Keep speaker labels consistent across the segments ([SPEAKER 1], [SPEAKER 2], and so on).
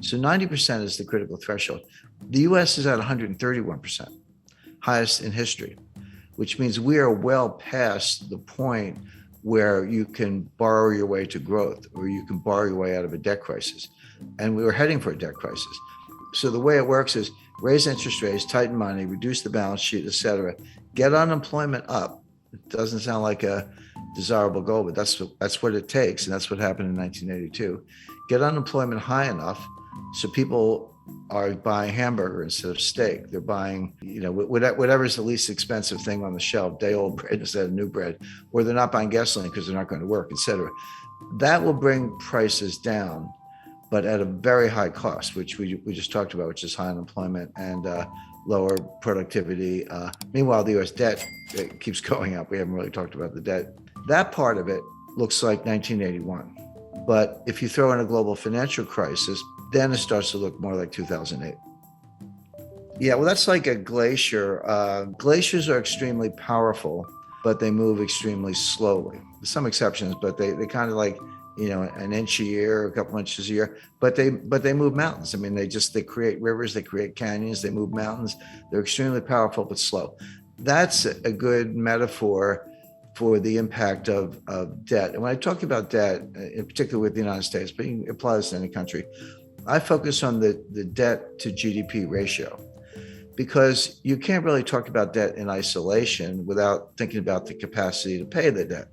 [SPEAKER 1] So 90% is the critical threshold. The US is at 131%, highest in history, which means we are well past the point where you can borrow your way to growth or you can borrow your way out of a debt crisis. And we were heading for a debt crisis. So the way it works is raise interest rates, tighten money, reduce the balance sheet, et cetera, get unemployment up. It doesn't sound like a desirable goal, but that's what it takes. And that's what happened in 1982. Get unemployment high enough so people are buying hamburger instead of steak. They're buying, whatever's the least expensive thing on the shelf, day-old bread instead of new bread, or they're not buying gasoline because they're not going to work, et cetera. That will bring prices down, but at a very high cost, which we just talked about, which is high unemployment and lower productivity. Meanwhile, the U.S. debt keeps going up. We haven't really talked about the debt. That part of it looks like 1981. But if you throw in a global financial crisis, then it starts to look more like 2008. Yeah, well, that's like a glacier. Glaciers are extremely powerful, but they move extremely slowly. There's some exceptions, but they kind of like, an inch a year, a couple inches a year, but they move mountains. I mean, they create rivers, they create canyons, they move mountains. They're extremely powerful, but slow. That's a good metaphor for the impact of debt. And when I talk about debt, in particular with the United States, but you can apply this to any country, I focus on the debt to GDP ratio, because you can't really talk about debt in isolation without thinking about the capacity to pay the debt.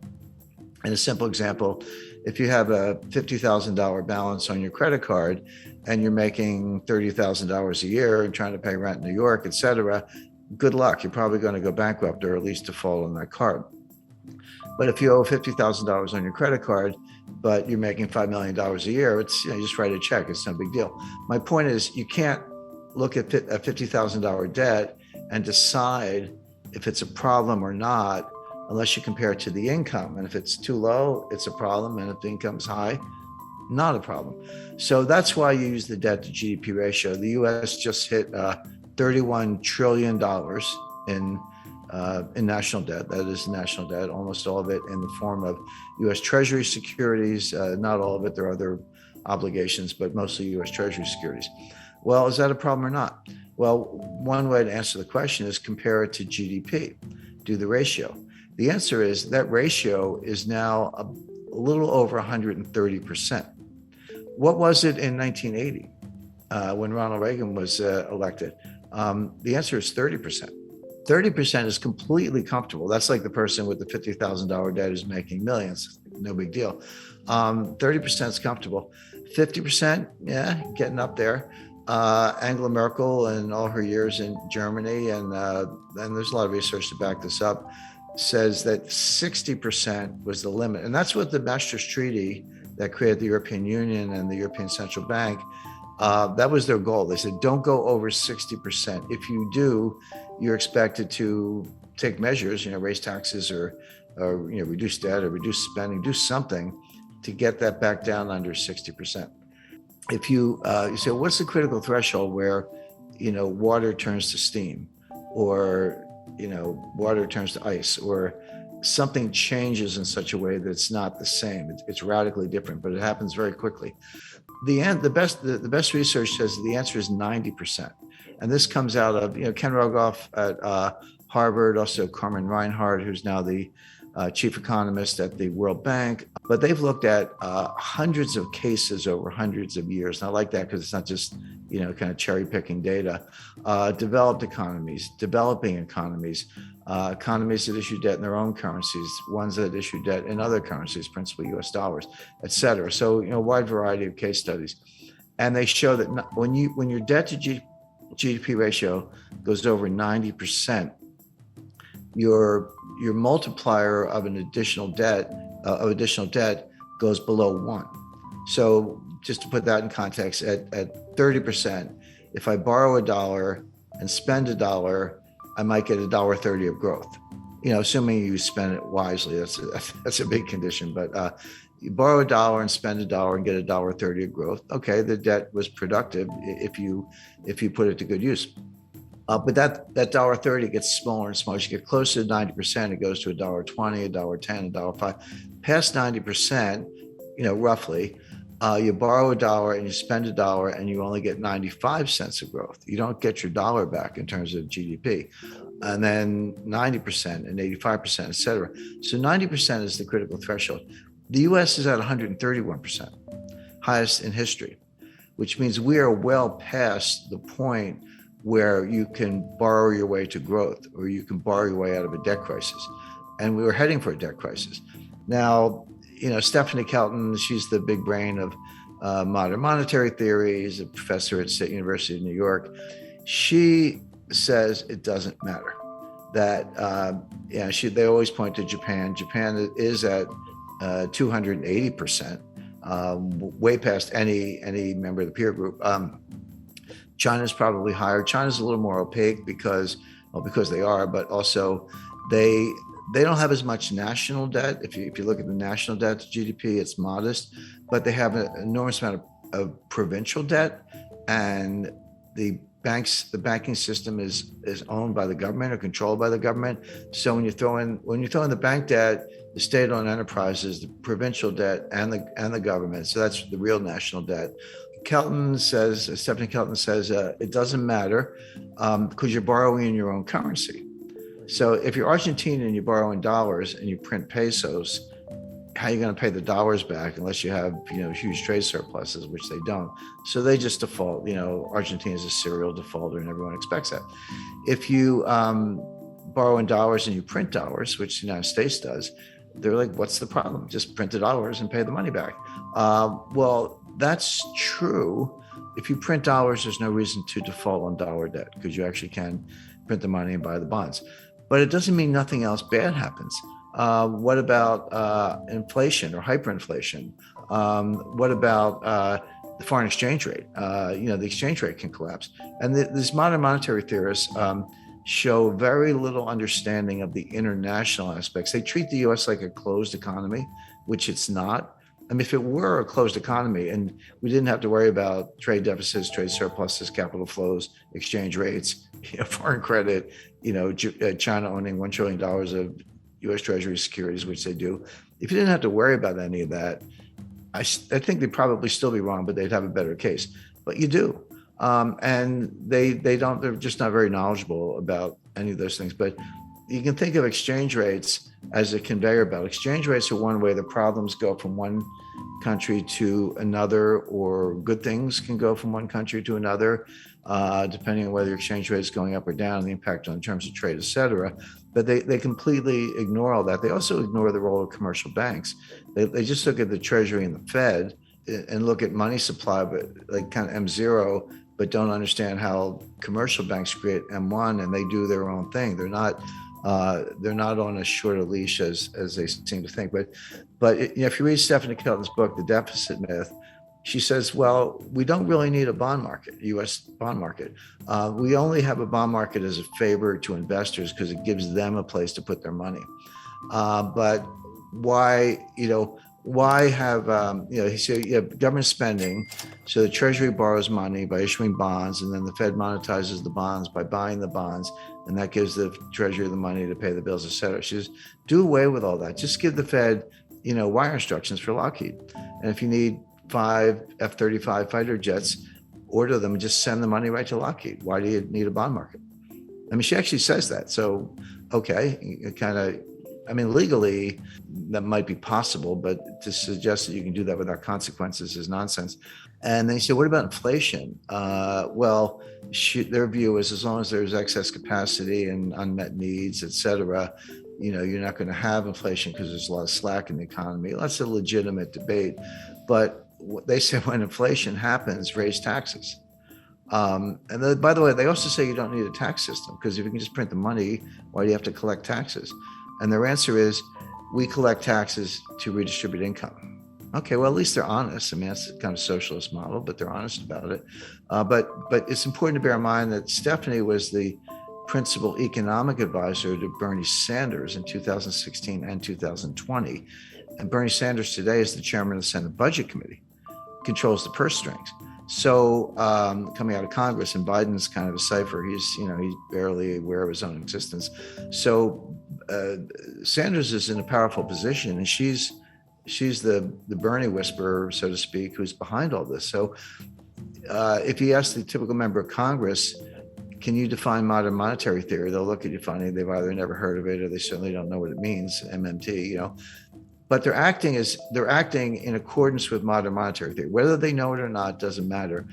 [SPEAKER 1] And a simple example, if you have a $50,000 balance on your credit card and you're making $30,000 a year and trying to pay rent in New York, et cetera, good luck. You're probably going to go bankrupt or at least default on that card. But if you owe $50,000 on your credit card, but you're making $5 million a year, it's, you just write a check. It's no big deal. My point is, you can't look at a $50,000 debt and decide if it's a problem or not unless you compare it to the income. And if it's too low, it's a problem. And if the income's high, not a problem. So that's why you use the debt to GDP ratio. The US just hit $31 trillion in national debt. That is national debt, almost all of it in the form of US Treasury securities. Not all of it, there are other obligations, but mostly US Treasury securities. Well, is that a problem or not? Well, one way to answer the question is compare it to GDP, do the ratio. The answer is that ratio is now a little over 130%. What was it in 1980 when Ronald Reagan was elected? The answer is 30%. 30% is completely comfortable. That's like the person with the $50,000 debt who's making millions. No big deal. 30% is comfortable. 50%, yeah, getting up there. Angela Merkel and all her years in Germany, and there's a lot of research to back this up, says that 60% was the limit. And that's what the Maastricht Treaty that created the European Union and the European Central Bank, that was their goal. They said, don't go over 60%. If you do, you're expected to take measures, raise taxes or reduce debt or reduce spending, do something to get that back down under 60%. If you say, what's the critical threshold where, water turns to steam, or, water turns to ice, or something changes in such a way that it's not the same. It's radically different, but it happens very quickly. The best research says the answer is 90%. And this comes out of, Ken Rogoff at Harvard, also Carmen Reinhart, who's now the chief economist at the World Bank. But they've looked at hundreds of cases over hundreds of years. And I like that because it's not just, kind of cherry picking data. Developed economies, developing economies, economies that issue debt in their own currencies, ones that issue debt in other currencies, principally US dollars, et cetera. So, a wide variety of case studies. And they show that when your debt to GDP ratio goes over 90%, your multiplier of additional debt goes below 1. So just to put that in context, at 30%, if I borrow $1 and spend $1, I might get $1.30 of growth. Assuming you spend it wisely, that's a big condition. But you borrow $1 and spend $1 and get $1.30 of growth. Okay, the debt was productive if you put it to good use. But that $1.30 gets smaller and smaller. As you get closer to 90%, it goes to $1.20, $1.10, $1.05. Past 90%, roughly, You borrow a dollar and you spend a dollar and you only get 95 cents of growth. You don't get your dollar back in terms of GDP. And then 90% and 85%, et cetera. So 90% is the critical threshold. The US is at 131%, highest in history, which means we are well past the point where you can borrow your way to growth or you can borrow your way out of a debt crisis. And we were heading for a debt crisis. Now, Stephanie Kelton, she's the big brain of modern monetary theory. She's a professor at State University of New York. She says it doesn't matter. That they always point to Japan. Japan is at 280%, way past any member of the peer group. China's probably higher. China's a little more opaque because they are, but also they don't have as much national debt. If you look at the national debt to GDP, it's modest, but they have an enormous amount of provincial debt, and the banking system is owned by the government or controlled by the government. So when you throw in the bank debt, the state-owned enterprises, the provincial debt, and the government, so that's the real national debt. Stephanie Kelton says it doesn't matter because you're borrowing in your own currency. So if you're Argentine and you borrow in dollars and you print pesos, how are you going to pay the dollars back unless you have huge trade surpluses, which they don't? So they just default. Argentina is a serial defaulter, and everyone expects that. If you borrow in dollars and you print dollars, which the United States does, they're like, "What's the problem? Just print the dollars and pay the money back." Well, that's true. If you print dollars, there's no reason to default on dollar debt because you actually can print the money and buy the bonds. But it doesn't mean nothing else bad happens. What about inflation or hyperinflation? What about the foreign exchange rate? The exchange rate can collapse. And these modern monetary theorists show very little understanding of the international aspects. They treat the US like a closed economy, which it's not. I mean, if it were a closed economy and we didn't have to worry about trade deficits, trade surpluses, capital flows, exchange rates, foreign credit, China owning $1 trillion of U.S. Treasury securities, which they do. If you didn't have to worry about any of that, I think they'd probably still be wrong, but they'd have a better case. But you do. And they don't, they're just not very knowledgeable about any of those things. But you can think of exchange rates as a conveyor belt. Exchange rates are one way the problems go from one country to another, or good things can go from one country to another, depending on whether your exchange rate is going up or down, the impact on terms of trade, et cetera. But they completely ignore all that. They also ignore the role of commercial banks. They just look at the Treasury and the Fed and look at money supply, but like kind of M0, but don't understand how commercial banks create M1 and they do their own thing. They're not on as short a leash as they seem to think. But if you read Stephanie Kelton's book, The Deficit Myth, she says, well, we don't really need a bond market, U.S. bond market. We only have a bond market as a favor to investors because it gives them a place to put their money. But why have, he said, you have government spending. So the Treasury borrows money by issuing bonds, and then the Fed monetizes the bonds by buying the bonds. And that gives the Treasury the money to pay the bills, et cetera. She says, do away with all that. Just give the Fed, wire instructions for Lockheed. And if you need 5 F-35 fighter jets, order them and just send the money right to Lockheed. Why do you need a bond market? I mean, she actually says that. So, okay, legally, that might be possible, but to suggest that you can do that without consequences is nonsense. And then you say, what about inflation? Their view is as long as there's excess capacity and unmet needs, et cetera, you're not going to have inflation because there's a lot of slack in the economy. That's a legitimate debate. But they say when inflation happens, raise taxes. And then, by the way, they also say you don't need a tax system because if you can just print the money, why do you have to collect taxes? And their answer is, we collect taxes to redistribute income. Okay, well, at least they're honest. I mean, that's the kind of socialist model, but they're honest about it. But it's important to bear in mind that Stephanie was the principal economic advisor to Bernie Sanders in 2016 and 2020. And Bernie Sanders today is the chairman of the Senate Budget Committee, controls the purse strings. So coming out of Congress, and Biden's kind of a cipher. He's barely aware of his own existence. So Sanders is in a powerful position, and she's she's the Bernie whisperer, so to speak, who's behind all this. So if you ask the typical member of Congress, can you define modern monetary theory? They'll look at you funny. They've either never heard of it or they certainly don't know what it means, MMT, But they're acting in accordance with modern monetary theory. Whether they know it or not doesn't matter.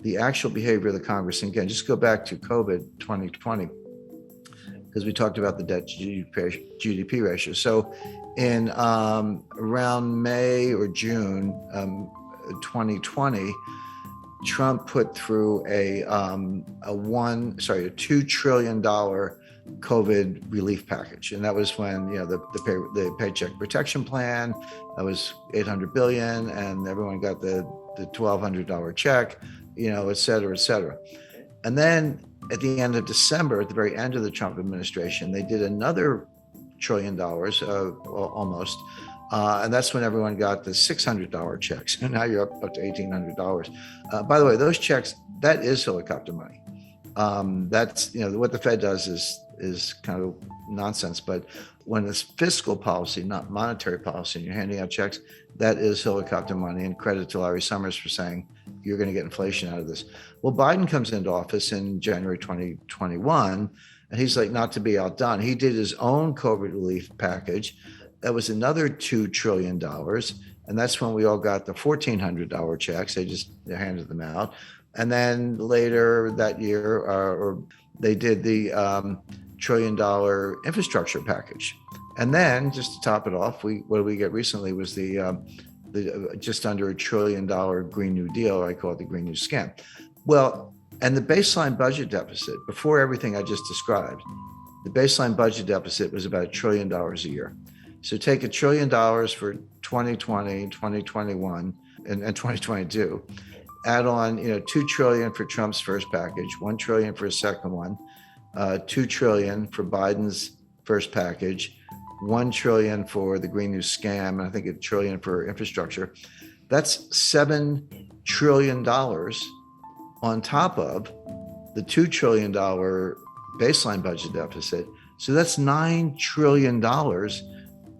[SPEAKER 1] The actual behavior of the Congress, and again, just go back to COVID 2020, because we talked about the debt to GDP ratio. So in around May or June 2020, Trump put through a $2 trillion COVID relief package, and that was when the Paycheck Protection Plan, that was $800 billion, and everyone got the $1,200 check, et cetera, et cetera. And then at the end of December, at the very end of the Trump administration, they did another $1 trillion, almost. And that's when everyone got the $600 checks. And now you're up to $1,800. By the way, those checks, that is helicopter money. That's, what the Fed does is kind of nonsense. But when it's fiscal policy, not monetary policy, and you're handing out checks, that is helicopter money. And credit to Larry Summers for saying, you're going to get inflation out of this. Well, Biden comes into office in January 2021, and he's like, not to be outdone, he did his own COVID relief package. That was another $2 trillion. And that's when we all got the $1,400 checks. They handed them out. And then later that year, or they did the $1 trillion infrastructure package. And then just to top it off, what did we get recently was the just under $1 trillion Green New Deal, or I call it the Green New Scam. Well, and the baseline budget deficit, before everything I just described, the baseline budget deficit was about $1 trillion a year. So take $1 trillion for 2020, 2021, and 2022. Add on, $2 trillion for Trump's first package, $1 trillion for his second one, $2 trillion for Biden's first package, $1 trillion for the Green New Scam, and I think $1 trillion for infrastructure. That's $7 trillion on top of the $2 trillion baseline budget deficit. So that's $9 trillion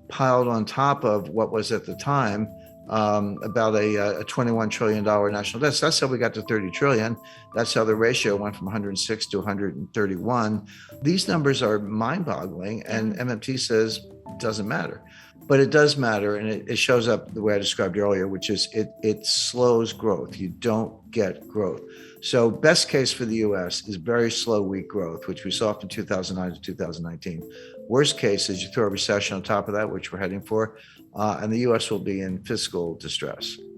[SPEAKER 1] piled on top of what was at the time about a $21 trillion national debt. So that's how we got to 30 trillion. That's how the ratio went from 106 to 131. These numbers are mind-boggling, and MMT says it doesn't matter. But it does matter, and it shows up the way I described earlier, which is it slows growth. You don't get growth. So best case for the U.S. is very slow, weak growth, which we saw from 2009 to 2019. Worst case is you throw a recession on top of that, which we're heading for, and the U.S. will be in fiscal distress.